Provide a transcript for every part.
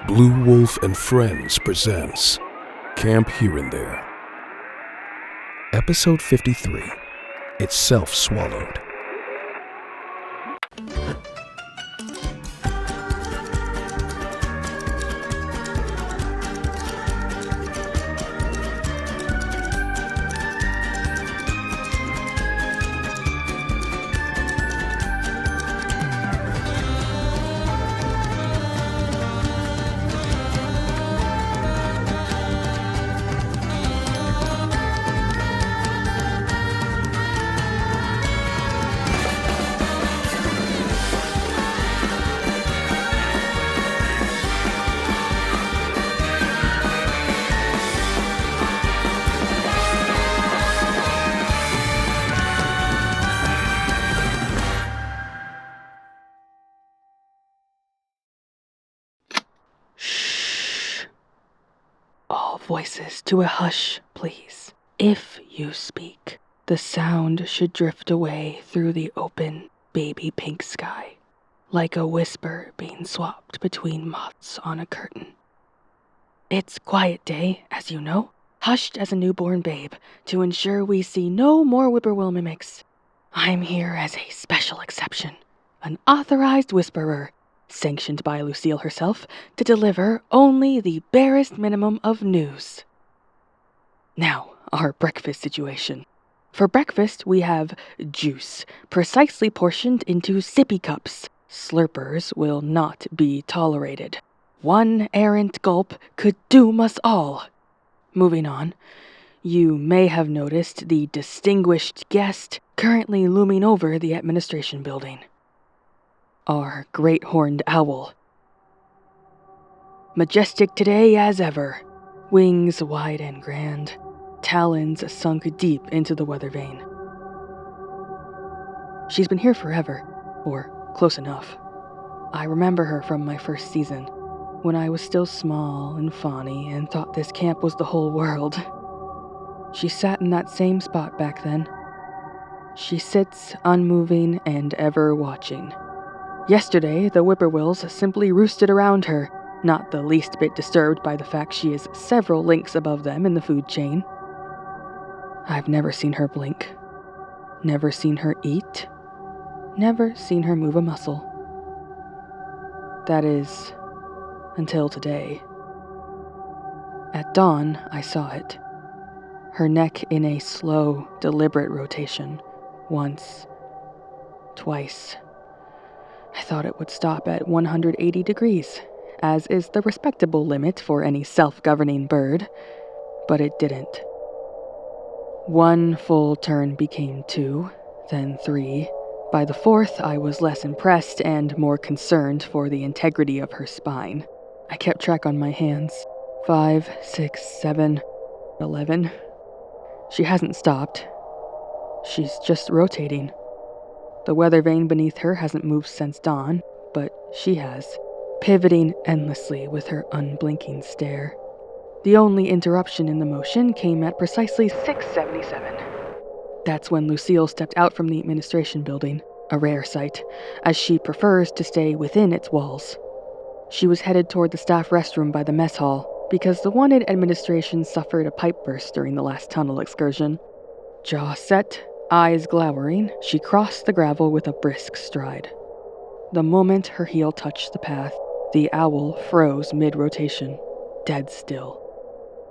Blue Wolfe and Friends presents Camp Here and There. Episode 53, It's Self-Swallowed. Voices to a hush, please. If you speak, the sound should drift away through the open, baby pink sky, like a whisper being swapped between moths on a curtain. It's quiet day, as you know, hushed as a newborn babe, to ensure we see no more whippoorwill mimics. I'm here as a special exception, an authorized whisperer, sanctioned by Lucille herself, to deliver only the barest minimum of news. Now, our breakfast situation. For breakfast, we have juice, precisely portioned into sippy cups. Slurpers will not be tolerated. One errant gulp could doom us all. Moving on, you may have noticed the distinguished guest currently looming over the administration building. Our great horned owl. Majestic today as ever, wings wide and grand, talons sunk deep into the weather vane. She's been here forever, or close enough. I remember her from my first season, when I was still small and fawny and thought this camp was the whole world. She sat in that same spot back then. She sits unmoving and ever watching. Yesterday, the whippoorwills simply roosted around her, not the least bit disturbed by the fact she is several links above them in the food chain. I've never seen her blink, never seen her eat, never seen her move a muscle. That is, until today. At dawn, I saw it. Her neck in a slow, deliberate rotation. Once, twice. I thought it would stop at 180 degrees, as is the respectable limit for any self-governing bird, but it didn't. One full turn became 2, then 3. By the 4th, I was less impressed and more concerned for the integrity of her spine. I kept track on my hands. 5, 6, 7, 11. She hasn't stopped. She's just rotating. The weather vane beneath her hasn't moved since dawn, but she has, pivoting endlessly with her unblinking stare. The only interruption in the motion came at precisely 6:77. That's when Lucille stepped out from the administration building, a rare sight, as she prefers to stay within its walls. She was headed toward the staff restroom by the mess hall, because the one in administration suffered a pipe burst during the last tunnel excursion. Jaw set, eyes glowering, she crossed the gravel with a brisk stride. The moment her heel touched the path, the owl froze mid-rotation, dead still.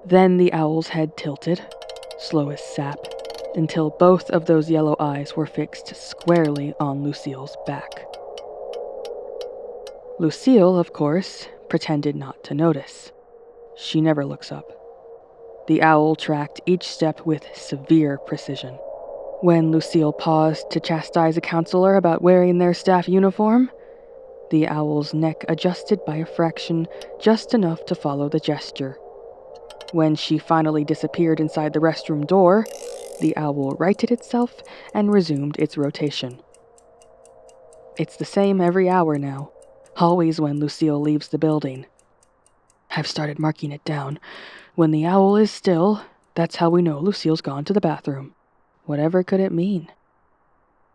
Then the owl's head tilted, slow as sap, until both of those yellow eyes were fixed squarely on Lucille's back. Lucille, of course, pretended not to notice. She never looks up. The owl tracked each step with severe precision. When Lucille paused to chastise a counselor about wearing their staff uniform, the owl's neck adjusted by a fraction, just enough to follow the gesture. When she finally disappeared inside the restroom door, the owl righted itself and resumed its rotation. It's the same every hour now, always when Lucille leaves the building. I've started marking it down. When the owl is still, that's how we know Lucille's gone to the bathroom. Whatever could it mean?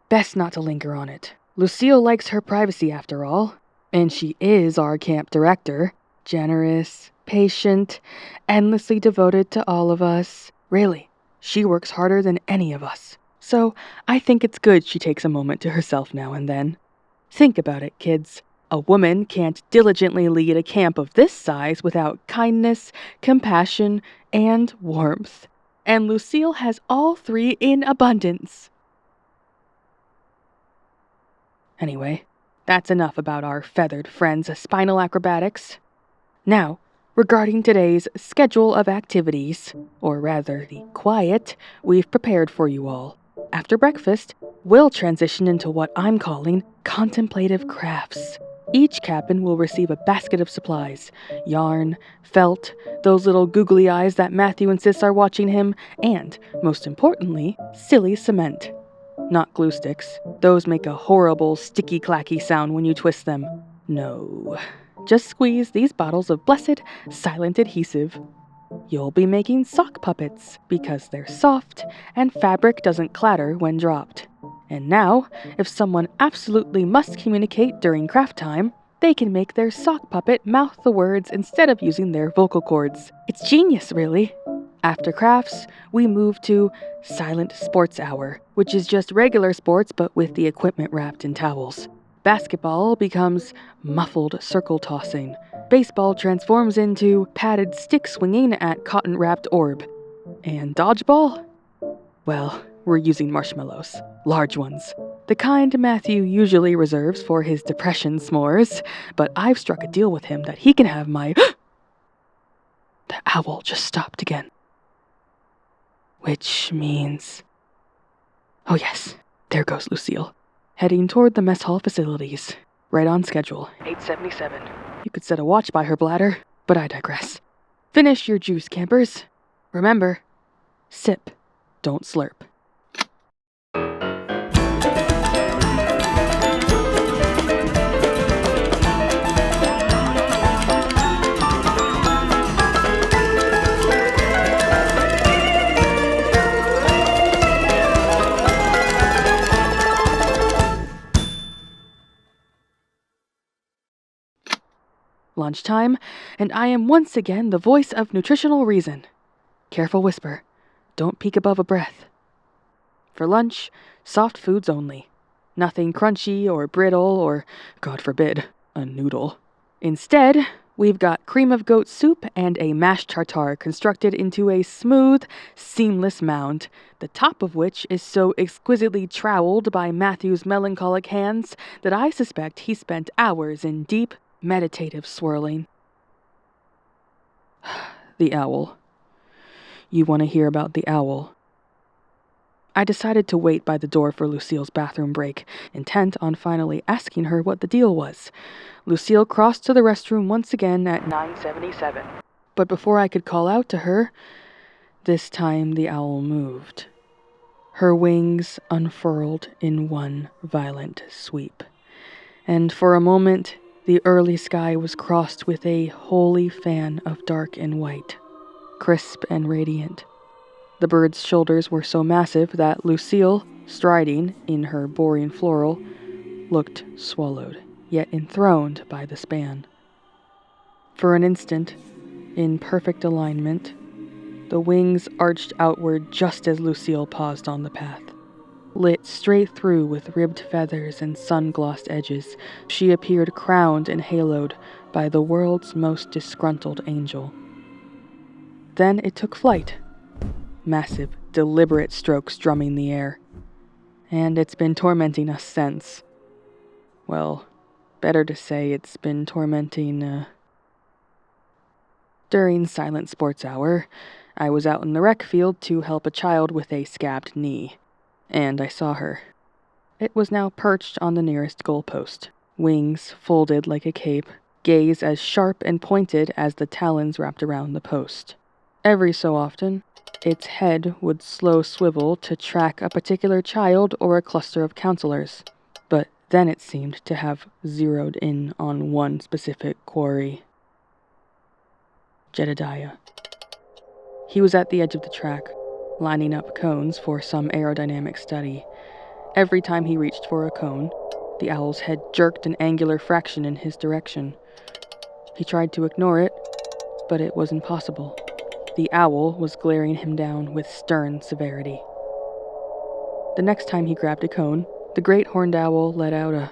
Best not to linger on it. Lucille likes her privacy after all, and she is our camp director. Generous, patient, endlessly devoted to all of us. Really, she works harder than any of us. So I think it's good she takes a moment to herself now and then. Think about it, kids. A woman can't diligently lead a camp of this size without kindness, compassion, and warmth. And Lucille has all three in abundance. Anyway, that's enough about our feathered friend's spinal acrobatics. Now, regarding today's schedule of activities, or rather the quiet we've prepared for you all. After breakfast, we'll transition into what I'm calling contemplative crafts. Each captain will receive a basket of supplies: yarn, felt, those little googly eyes that Matthew insists are watching him, and, most importantly, silly cement. Not glue sticks. Those make a horrible sticky clacky sound when you twist them. No. Just squeeze these bottles of blessed, silent adhesive. You'll be making sock puppets because they're soft and fabric doesn't clatter when dropped. And now, if someone absolutely must communicate during craft time, they can make their sock puppet mouth the words instead of using their vocal cords. It's genius, really. After crafts, we move to silent sports hour, which is just regular sports but with the equipment wrapped in towels. Basketball becomes muffled circle tossing. Baseball transforms into padded stick swinging at cotton-wrapped orb. And dodgeball? Well, we're using marshmallows. Large ones. The kind Matthew usually reserves for his depression s'mores, but I've struck a deal with him that he can have my... The owl just stopped again. Which means... Oh yes, there goes Lucille. Heading toward the mess hall facilities. Right on schedule. 8:77. You could set a watch by her bladder, but I digress. Finish your juice, campers. Remember, sip, don't slurp. Lunchtime, and I am once again the voice of nutritional reason. Careful whisper. Don't peek above a breath. For lunch, soft foods only. Nothing crunchy or brittle or, God forbid, a noodle. Instead, we've got cream of goat soup and a mashed tartare constructed into a smooth, seamless mound, the top of which is so exquisitely troweled by Matthew's melancholic hands that I suspect he spent hours in deep, meditative swirling. The owl. You want to hear about the owl? I decided to wait by the door for Lucille's bathroom break, intent on finally asking her what the deal was. Lucille crossed to the restroom once again at 9:77. But before I could call out to her, this time the owl moved. Her wings unfurled in one violent sweep. And for a moment, the early sky was crossed with a holy fan of dark and white, crisp and radiant. The bird's shoulders were so massive that Lucille, striding in her boring floral, looked swallowed, yet enthroned by the span. For an instant, in perfect alignment, the wings arched outward just as Lucille paused on the path. Lit straight through with ribbed feathers and sun-glossed edges, she appeared crowned and haloed by the world's most disgruntled angel. Then it took flight. Massive, deliberate strokes drumming the air. And it's been tormenting us since. Well, better to say it's been tormenting, During silent sports hour, I was out in the rec field to help a child with a scabbed knee. And I saw her. It was now perched on the nearest goalpost, wings folded like a cape, gaze as sharp and pointed as the talons wrapped around the post. Every so often, its head would slow swivel to track a particular child or a cluster of counselors, but then it seemed to have zeroed in on one specific quarry. Jedidiah. He was at the edge of the track, lining up cones for some aerodynamic study. Every time he reached for a cone, the owl's head jerked an angular fraction in his direction. He tried to ignore it, but it was impossible. The owl was glaring him down with stern severity. The next time he grabbed a cone, the great horned owl let out a...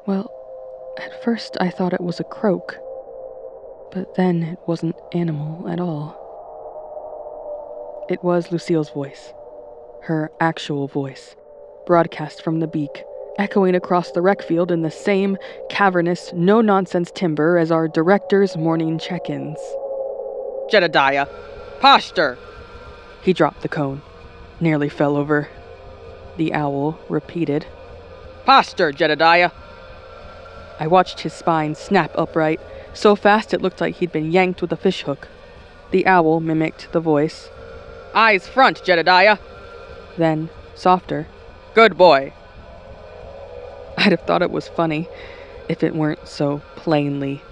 Well, at first I thought it was a croak, but then it wasn't animal at all. It was Lucille's voice, her actual voice, broadcast from the beak, echoing across the rec field in the same cavernous, no-nonsense timbre as our director's morning check-ins. Jedidiah, posture! He dropped the cone, nearly fell over. The owl repeated, Posture, Jedidiah! I watched his spine snap upright, so fast it looked like he'd been yanked with a fishhook. The owl mimicked the voice. Eyes front, Jedidiah! Then, softer, Good boy! I'd have thought it was funny if it weren't so plainly,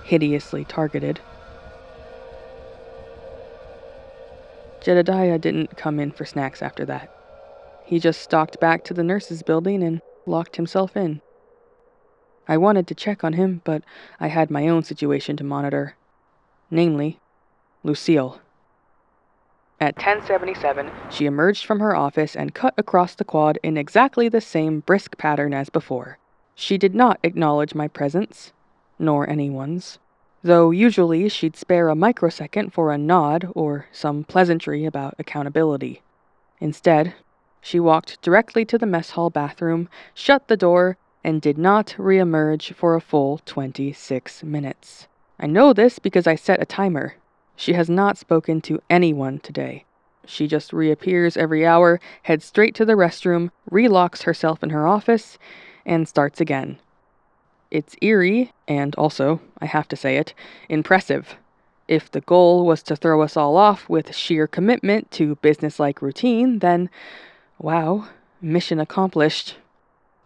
hideously targeted. Jedidiah didn't come in for snacks after that. He just stalked back to the nurse's building and locked himself in. I wanted to check on him, but I had my own situation to monitor. Namely, Lucille. At 10:77, she emerged from her office and cut across the quad in exactly the same brisk pattern as before. She did not acknowledge my presence, nor anyone's, though usually she'd spare a microsecond for a nod or some pleasantry about accountability. Instead, she walked directly to the mess hall bathroom, shut the door, and did not re-emerge for a full 26 minutes. I know this because I set a timer. She has not spoken to anyone today. She just reappears every hour, heads straight to the restroom, relocks herself in her office, and starts again. It's eerie, and also, I have to say it, impressive. If the goal was to throw us all off with sheer commitment to business-like routine, then, wow, mission accomplished.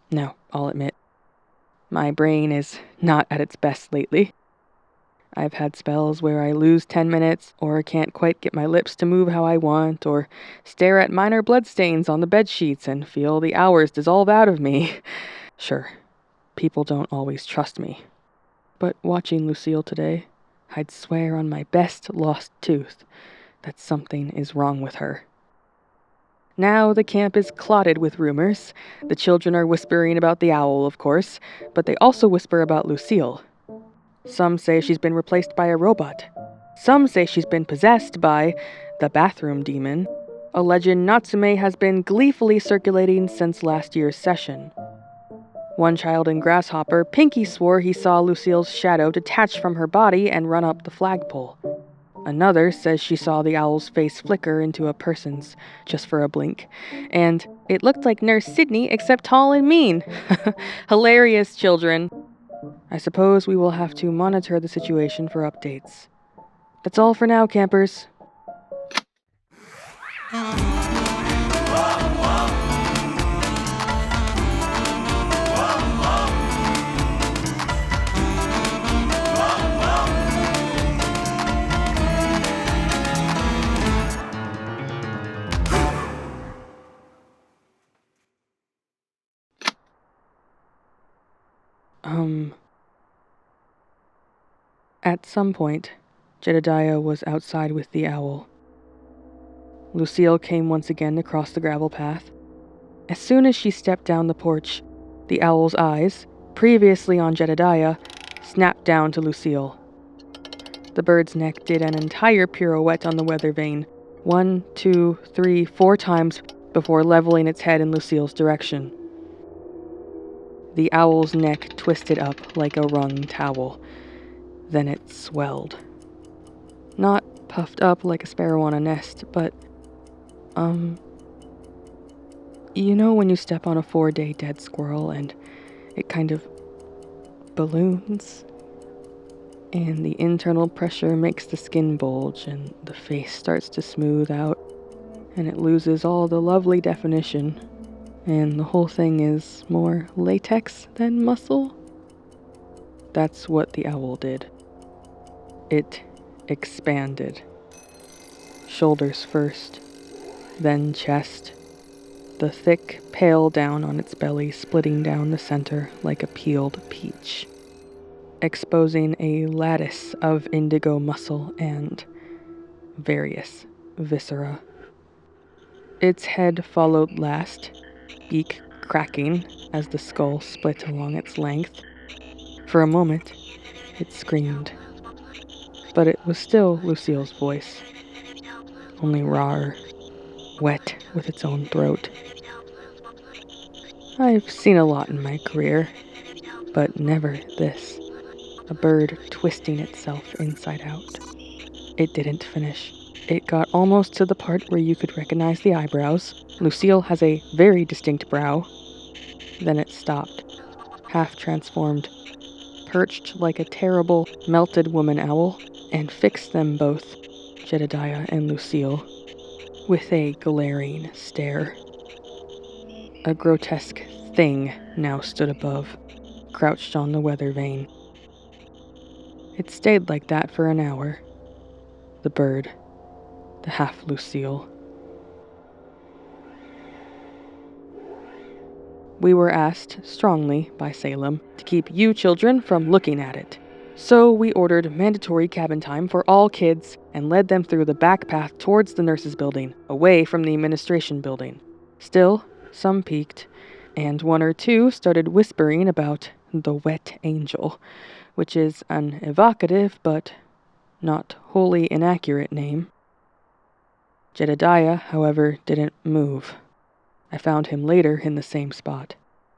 No, I'll admit, my brain is not at its best lately. I've had spells where I lose 10 minutes, or can't quite get my lips to move how I want, or stare at minor bloodstains on the bedsheets and feel the hours dissolve out of me. Sure, people don't always trust me. But watching Lucille today, I'd swear on my best lost tooth that something is wrong with her. Now the camp is clotted with rumors. The children are whispering about the owl, of course, but they also whisper about Lucille. Some say she's been replaced by a robot. Some say she's been possessed by the bathroom demon. A legend Natsume has been gleefully circulating since last year's session. One child in Grasshopper, Pinky, swore he saw Lucille's shadow detach from her body and run up the flagpole. Another says she saw the owl's face flicker into a person's, just for a blink. And it looked like Nurse Sydney, except tall and mean. Hilarious, children. I suppose we will have to monitor the situation for updates. That's all for now, campers. At some point, Jedidiah was outside with the owl. Lucille came once again across the gravel path. As soon as she stepped down the porch, the owl's eyes, previously on Jedidiah, snapped down to Lucille. The bird's neck did an entire pirouette on the weather vane, 1, 2, 3, 4 times before leveling its head in Lucille's direction. The owl's neck twisted up like a wrung towel. Then it swelled. Not puffed up like a sparrow on a nest, but, you know when you step on a 4-day dead squirrel and it kind of balloons? And the internal pressure makes the skin bulge and the face starts to smooth out and it loses all the lovely definition and the whole thing is more latex than muscle? That's what the owl did. It expanded. Shoulders first, then chest, the thick, pale down on its belly splitting down the center like a peeled peach. exposing a lattice of indigo muscle and various viscera. Its head followed last, beak cracking as the skull split along its length. For a moment, it screamed. But it was still Lucille's voice, only rawer, wet with its own throat. I've seen a lot in my career, but never this. A bird twisting itself inside out. It didn't finish. It got almost to the part where you could recognize the eyebrows. Lucille has a very distinct brow. Then it stopped, half transformed, perched like a terrible, melted woman owl, and fixed them both, Jedidiah and Lucille, with a glaring stare. A grotesque thing now stood above, crouched on the weather vane. It stayed like that for an hour. The bird, the half Lucille. We were asked strongly by Salem to keep you children from looking at it. So we ordered mandatory cabin time for all kids and led them through the back path towards the nurses' building, away from the administration building. Still, some peeked, and one or two started whispering about the wet angel, which is an evocative but not wholly inaccurate name. Jedidiah, however, didn't move. I found him later in the same spot.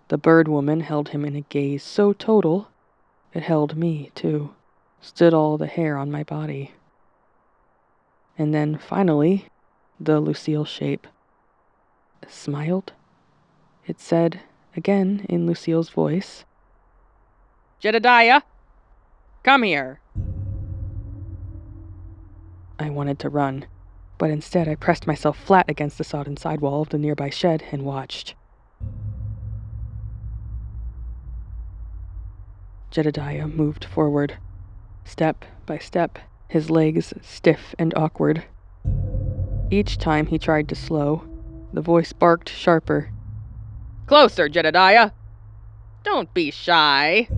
The bird woman held him in a gaze so total, it held me, too. Stood all the hair on my body. And then, finally, the Lucille shape smiled. It said, again in Lucille's voice, Jedidiah, come here. I wanted to run, but instead I pressed myself flat against the sodden sidewall of the nearby shed and watched. Jedidiah moved forward, step by step, his legs stiff and awkward. Each time he tried to slow, the voice barked sharper. Closer, Jedidiah. Don't be shy.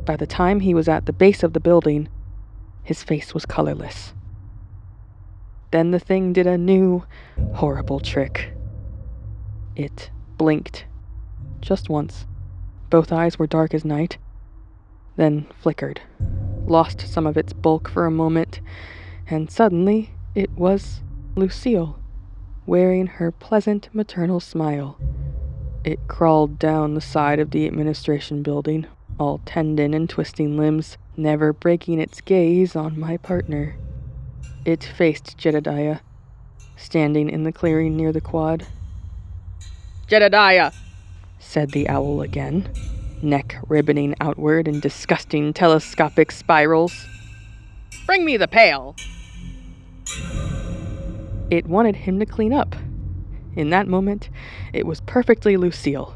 By the time he was at the base of the building, his face was colorless. Then the thing did a new, horrible trick. It blinked. Just once. Both eyes were dark as night, then flickered, lost some of its bulk for a moment, and suddenly it was Lucille, wearing her pleasant maternal smile. It crawled down the side of the administration building, all tendon and twisting limbs, never breaking its gaze on my partner. It faced Jedidiah, standing in the clearing near the quad. Jedidiah, said the owl again, neck ribboning outward in disgusting telescopic spirals. Bring me the pail. It wanted him to clean up. In that moment, it was perfectly Lucille.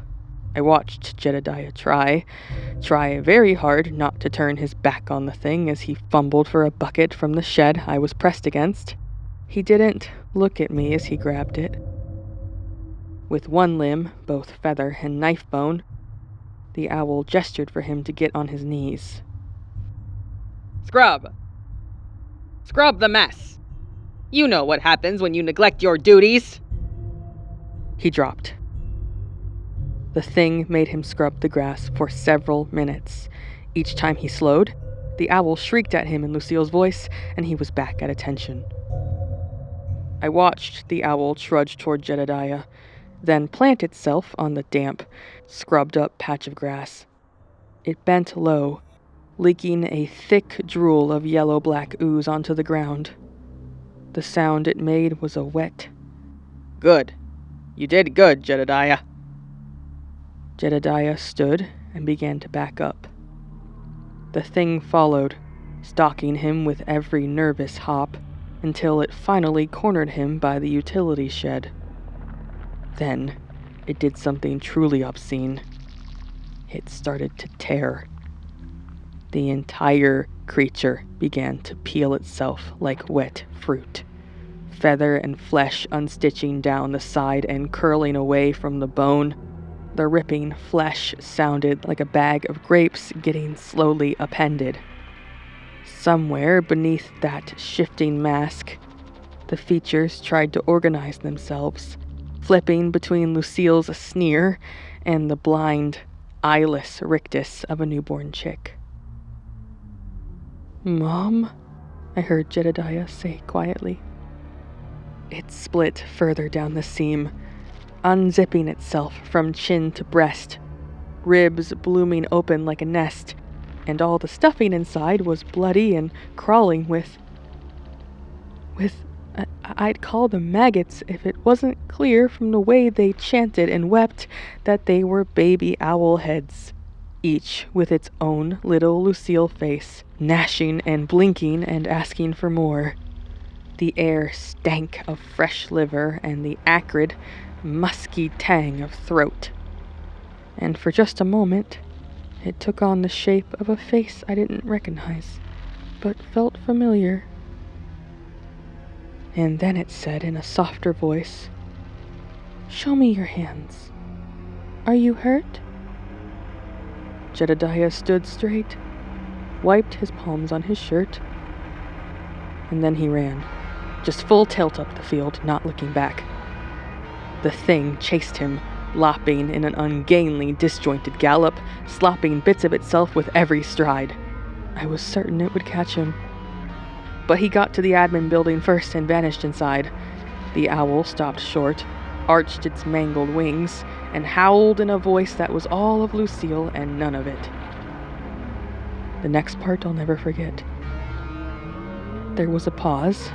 I watched Jedidiah try very hard not to turn his back on the thing as he fumbled for a bucket from the shed I was pressed against. He didn't look at me as he grabbed it. With one limb, both feather and knife bone, the owl gestured for him to get on his knees. Scrub. Scrub the mess. You know what happens when you neglect your duties. He dropped. The thing made him scrub the grass for several minutes. Each time he slowed, the owl shrieked at him in Lucille's voice, and he was back at attention. I watched the owl trudge toward Jedidiah, then plant itself on the damp, scrubbed-up patch of grass. It bent low, leaking a thick drool of yellow-black ooze onto the ground. The sound it made was a wet. Good. You did good, Jedidiah. Jedidiah stood and began to back up. The thing followed, stalking him with every nervous hop, until it finally cornered him by the utility shed. Then, it did something truly obscene. It started to tear. The entire creature began to peel itself like wet fruit, feather and flesh unstitching down the side and curling away from the bone, The ripping flesh sounded like a bag of grapes getting slowly appended. Somewhere beneath that shifting mask, the features tried to organize themselves, flipping between Lucille's sneer and the blind, eyeless rictus of a newborn chick. "Mom?" I heard Jedidiah say quietly. It split further down the seam, unzipping itself from chin to breast, ribs blooming open like a nest, and all the stuffing inside was bloody and crawling with I'd call them maggots if it wasn't clear from the way they chanted and wept that they were baby owl heads, each with its own little Lucille face, gnashing and blinking and asking for more. The air stank of fresh liver and the acrid, musky tang of throat. And for just a moment, it took on the shape of a face I didn't recognize, but felt familiar. And then it said in a softer voice, "Show me your hands. Are you hurt?" Jedidiah stood straight, wiped his palms on his shirt, and then he ran, just full tilt up the field, not looking back. The thing chased him, lopping in an ungainly, disjointed gallop, slopping bits of itself with every stride. I was certain it would catch him. But he got to the admin building first and vanished inside. The owl stopped short, arched its mangled wings, and howled in a voice that was all of Lucille and none of it. The next part I'll never forget. There was a pause,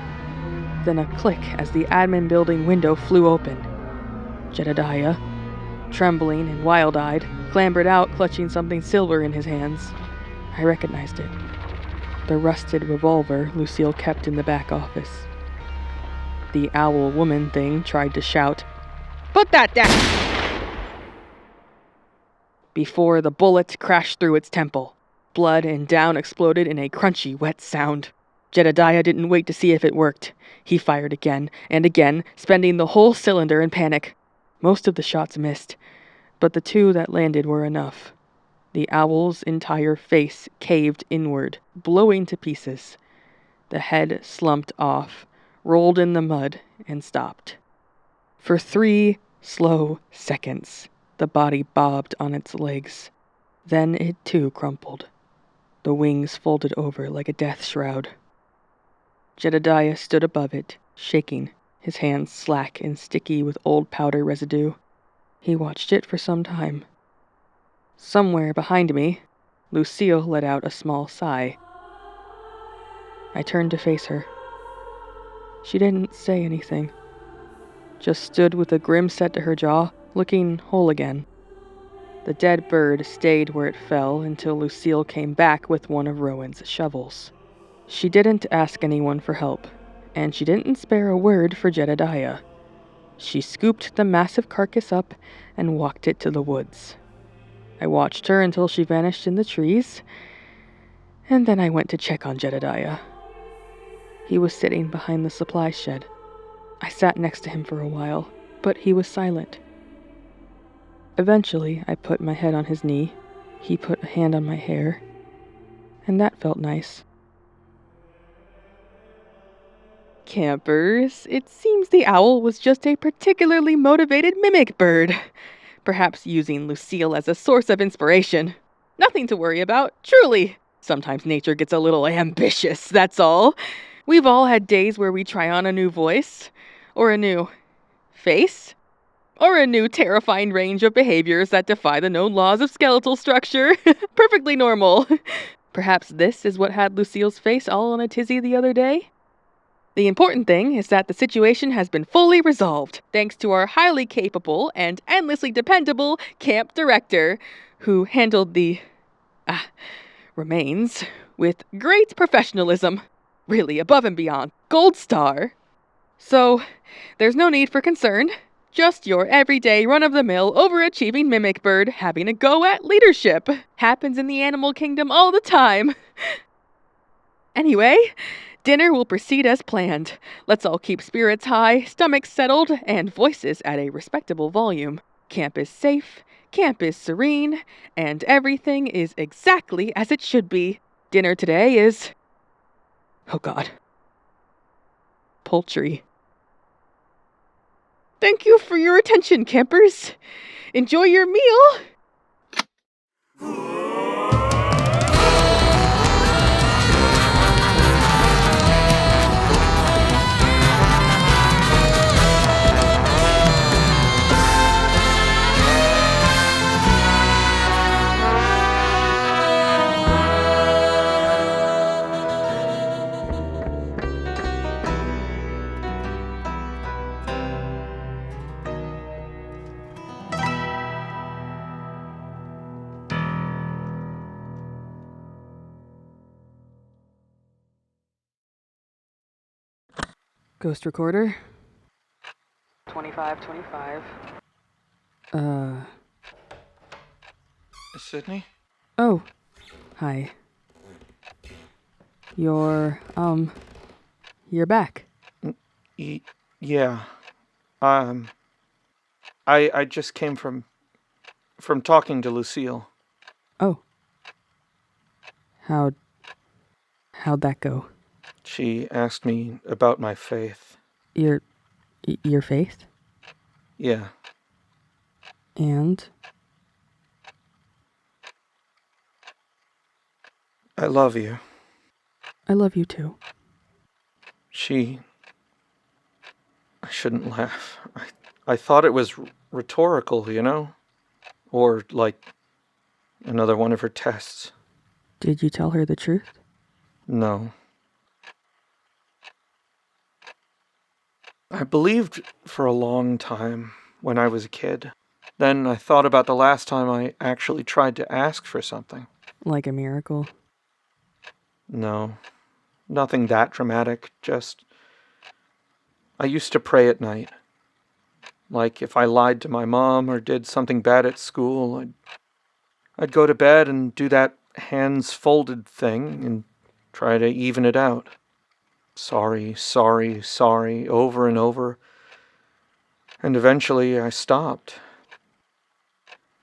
then a click as the admin building window flew open. Jedidiah, trembling and wild-eyed, clambered out, clutching something silver in his hands. I recognized it. The rusted revolver Lucille kept in the back office. The owl woman thing tried to shout, "Put that down!" before the bullet crashed through its temple. Blood and down exploded in a crunchy, wet sound. Jedidiah didn't wait to see if it worked. He fired again and again, spending the whole cylinder in panic. Most of the shots missed, but the two that landed were enough. The owl's entire face caved inward, blowing to pieces. The head slumped off, rolled in the mud, and stopped. For 3 slow seconds, the body bobbed on its legs. Then it too crumpled, the wings folded over like a death shroud. Jedidiah stood above it, shaking, his hands slack and sticky with old powder residue. He watched it for some time. Somewhere behind me, Lucille let out a small sigh. I turned to face her. She didn't say anything, just stood with a grim set to her jaw, looking whole again. The dead bird stayed where it fell until Lucille came back with one of Rowan's shovels. She didn't ask anyone for help, and she didn't spare a word for Jedidiah. She scooped the massive carcass up and walked it to the woods. I watched her until she vanished in the trees, and then I went to check on Jedidiah. He was sitting behind the supply shed. I sat next to him for a while, but he was silent. Eventually, I put my head on his knee. He put a hand on my hair, and that felt nice. Campers, it seems the owl was just a particularly motivated mimic bird, perhaps using Lucille as a source of inspiration. Nothing to worry about, truly. Sometimes nature gets a little ambitious, that's all. We've all had days where we try on a new voice, or a new face, or a new terrifying range of behaviors that defy the known laws of skeletal structure. Perfectly normal. Perhaps this is what had Lucille's face all in a tizzy the other day? The important thing is that the situation has been fully resolved, thanks to our highly capable and endlessly dependable camp director, who handled the remains with great professionalism. Really, above and beyond. Gold star. So, there's no need for concern. Just your everyday run-of-the-mill overachieving mimic bird having a go at leadership. Happens in the animal kingdom all the time. Anyway, dinner will proceed as planned. Let's all keep spirits high, stomachs settled, and voices at a respectable volume. Camp is safe, camp is serene, and everything is exactly as it should be. Dinner today is... oh God. Poultry. Thank you for your attention, campers. Enjoy your meal. Ghost recorder. 2525. Sydney? Oh. Hi. You're back. Yeah. I just came from talking to Lucille. Oh. How'd that go? She asked me about my faith. Your faith? Yeah. And? I love you. I love you too. I shouldn't laugh. I thought it was rhetorical, you know? Or like another one of her tests. Did you tell her the truth? No. I believed for a long time when I was a kid. Then I thought about the last time I actually tried to ask for something. Like a miracle? No, nothing that dramatic, just... I used to pray at night. Like if I lied to my mom or did something bad at school, I'd go to bed and do that hands folded thing and try to even it out. Sorry, sorry, sorry, over and over. And eventually I stopped.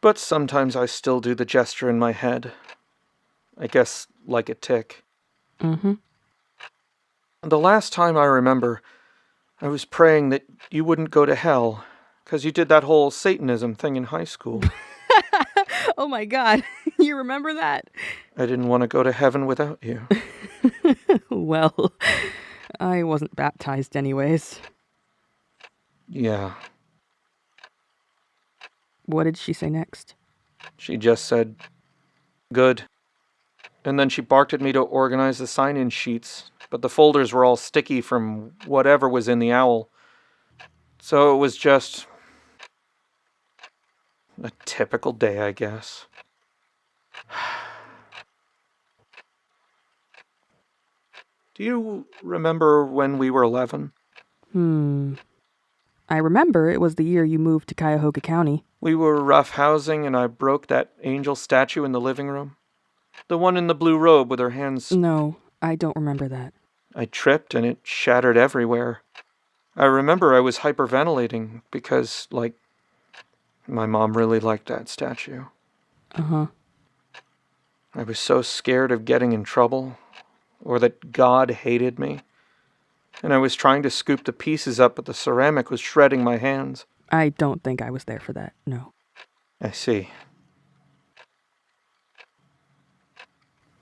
But sometimes I still do the gesture in my head. I guess like a tic. Mm-hmm. The last time I remember, I was praying that you wouldn't go to hell, 'cause you did that whole Satanism thing in high school. Oh my God, you remember that? I didn't want to go to heaven without you. Well, I wasn't baptized anyways. Yeah. What did she say next? She just said, good. And then she barked at me to organize the sign-in sheets, but the folders were all sticky from whatever was in the owl. So it was just a typical day, I guess. Do you remember when we were 11? I remember it was the year you moved to Cuyahoga County. We were roughhousing and I broke that angel statue in the living room. The one in the blue robe with her hands... No, I don't remember that. I tripped and it shattered everywhere. I remember I was hyperventilating because, like, my mom really liked that statue. Uh-huh. I was so scared of getting in trouble, or that God hated me. And I was trying to scoop the pieces up, but the ceramic was shredding my hands. I don't think I was there for that, no. I see.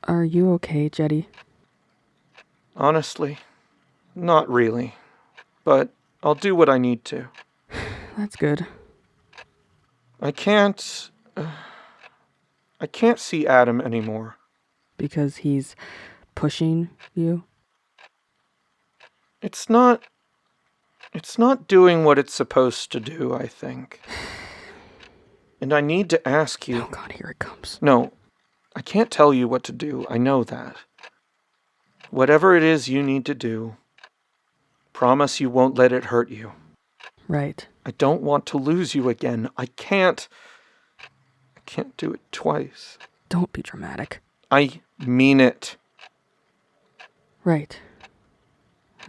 Are you okay, Jedi? Honestly, not really. But I'll do what I need to. That's good. I can't see Adam anymore. Because he's pushing you? It's not doing what it's supposed to do, I think. And I need to ask you... Oh God, here it comes. No, I can't tell you what to do. I know that. Whatever it is you need to do, promise you won't let it hurt you. Right. I don't want to lose you again. I can't do it twice. Don't be dramatic. I mean it. Right.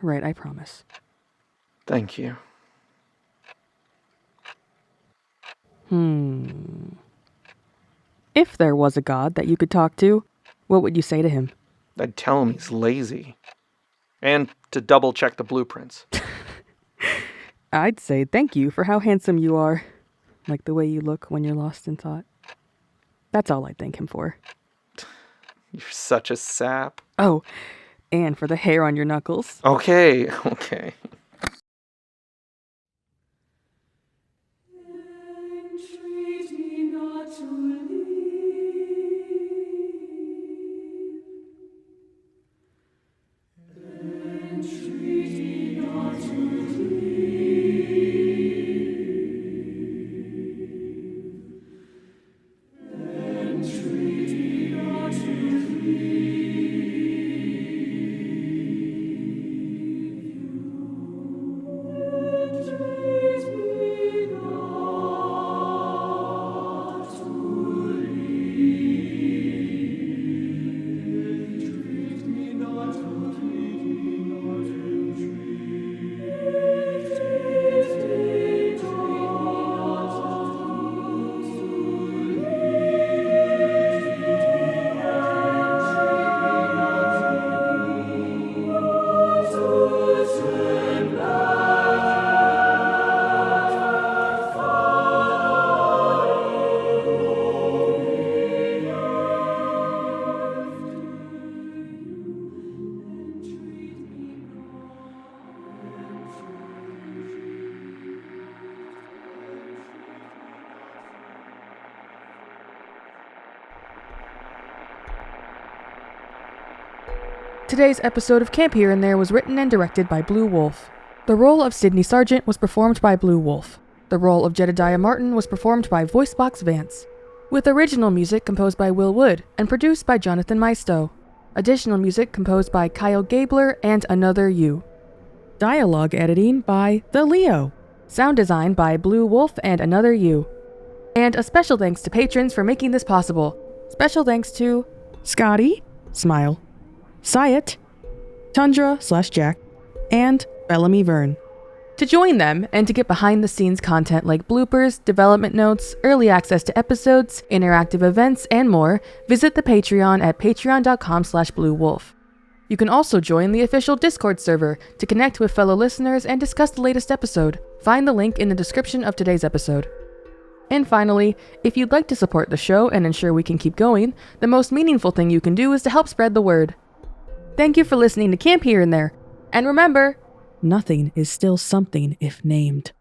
Right, I promise. Thank you. If there was a god that you could talk to, what would you say to him? I'd tell him he's lazy. And to double check the blueprints. I'd say thank you for how handsome you are. Like the way you look when you're lost in thought. That's all I'd thank him for. You're such a sap. Oh, and for the hair on your knuckles. Okay. Today's episode of Camp Here and There was written and directed by Blue Wolfe. The role of Sydney Sargent was performed by Blue Wolfe. The role of Jedidiah Martin was performed by Voicebox Vance, with original music composed by Will Wood and produced by Jonathon Maisto. Additional music composed by Kyle Gabler and Another You. Dialogue editing by The Leo. Sound design by Blue Wolfe and Another You. And a special thanks to patrons for making this possible. Special thanks to Scotty, Smile, Syat, Tundra/Jack, and Bellamy Vern. To join them and to get behind-the-scenes content like bloopers, development notes, early access to episodes, interactive events, and more, visit the Patreon at patreon.com/bluewolf. You can also join the official Discord server to connect with fellow listeners and discuss the latest episode. Find the link in the description of today's episode. And finally, if you'd like to support the show and ensure we can keep going, the most meaningful thing you can do is to help spread the word. Thank you for listening to Camp Here and There. And remember, nothing is still something if named.